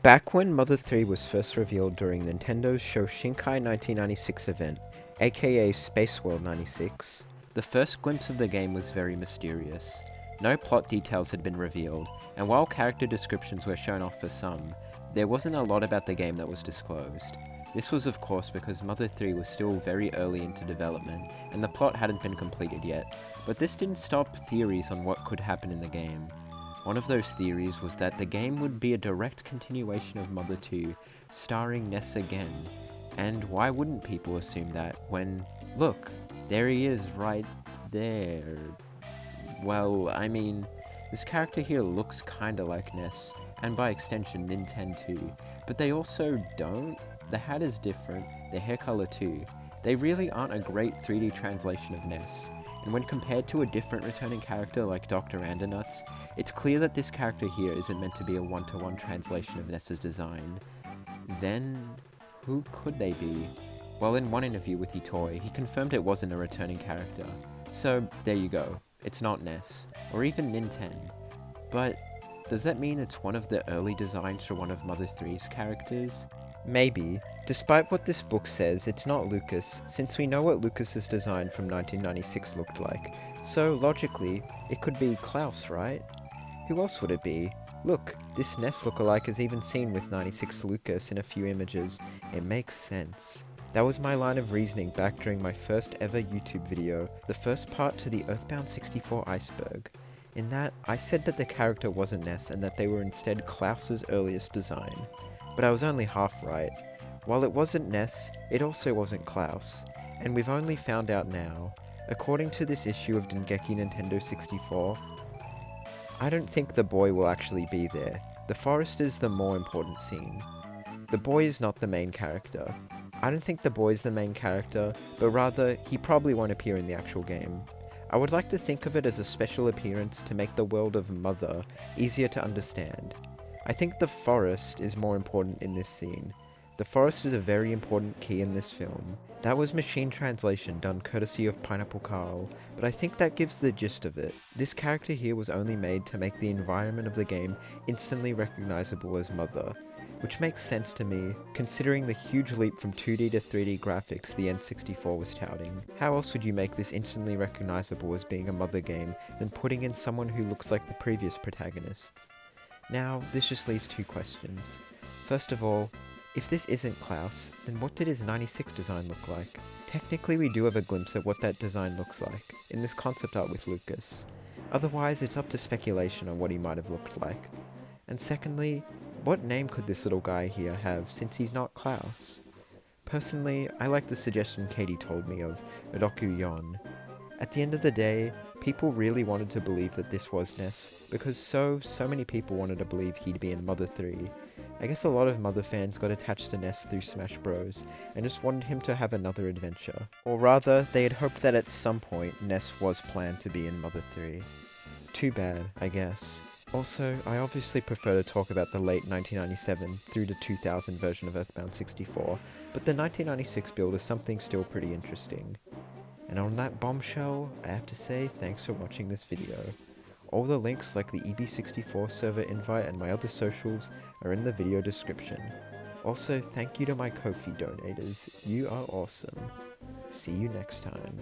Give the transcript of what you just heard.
Back when Mother 3 was first revealed during Nintendo's Shoshinkai 1996 event, aka Space World 96, the first glimpse of the game was very mysterious. No plot details had been revealed, and while character descriptions were shown off for some, there wasn't a lot about the game that was disclosed. This was of course because Mother 3 was still very early into development, and the plot hadn't been completed yet, but this didn't stop theories on what could happen in the game. One of those theories was that the game would be a direct continuation of Mother 2, starring Ness again. And why wouldn't people assume that when, look, there he is right there. Well, I mean, this character here looks kinda like Ness, and by extension Nintendo too, but they also don't. The hat is different, the hair color too. They really aren't a great 3D translation of Ness. And when compared to a different returning character like Dr. Andernuts, it's clear that this character here isn't meant to be a one-to-one translation of Ness's design. Then, who could they be? Well, in one interview with eToy, he confirmed it wasn't a returning character. So, there you go. It's not Ness, or even Nintendo. But, does that mean it's one of the early designs for one of Mother 3's characters? Maybe. Despite what this book says, it's not Lucas, since we know what Lucas's design from 1996 looked like. So, logically, it could be Klaus, right? Who else would it be? Look, this Ness lookalike is even seen with 96 Lucas in a few images. It makes sense. That was my line of reasoning back during my first ever YouTube video, the first part to the Earthbound 64 iceberg. In that, I said that the character wasn't Ness and that they were instead Klaus's earliest design. But I was only half right. While it wasn't Ness, it also wasn't Klaus, and we've only found out now. According to this issue of Dengeki Nintendo 64, I don't think the boy will actually be there. The forest is the more important scene. The boy is not the main character. I don't think the boy is the main character, but rather, he probably won't appear in the actual game. I would like to think of it as a special appearance to make the world of Mother easier to understand. I think the forest is more important in this scene. The forest is a very important key in this film. That was machine translation done courtesy of Pineapple Carl, but I think that gives the gist of it. This character here was only made to make the environment of the game instantly recognizable as Mother, which makes sense to me, considering the huge leap from 2D to 3D graphics the N64 was touting. How else would you make this instantly recognizable as being a Mother game than putting in someone who looks like the previous protagonists? Now, this just leaves two questions. First of all, if this isn't Klaus, then what did his 96 design look like? Technically we do have a glimpse at what that design looks like, in this concept art with Lucas. Otherwise, it's up to speculation on what he might have looked like. And secondly, what name could this little guy here have since he's not Klaus? Personally, I like the suggestion Katie told me of Odoku Yon. At the end of the day, people really wanted to believe that this was Ness, because so many people wanted to believe he'd be in Mother 3. I guess a lot of Mother fans got attached to Ness through Smash Bros, and just wanted him to have another adventure. Or rather, they had hoped that at some point, Ness was planned to be in Mother 3. Too bad, I guess. Also, I obviously prefer to talk about the late 1997 through to 2000 version of Earthbound 64, but the 1996 build is something still pretty interesting. And on that bombshell, I have to say thanks for watching this video. All the links like the EB64 server invite and my other socials are in the video description. Also, thank you to my Ko-fi donators, you are awesome. See you next time.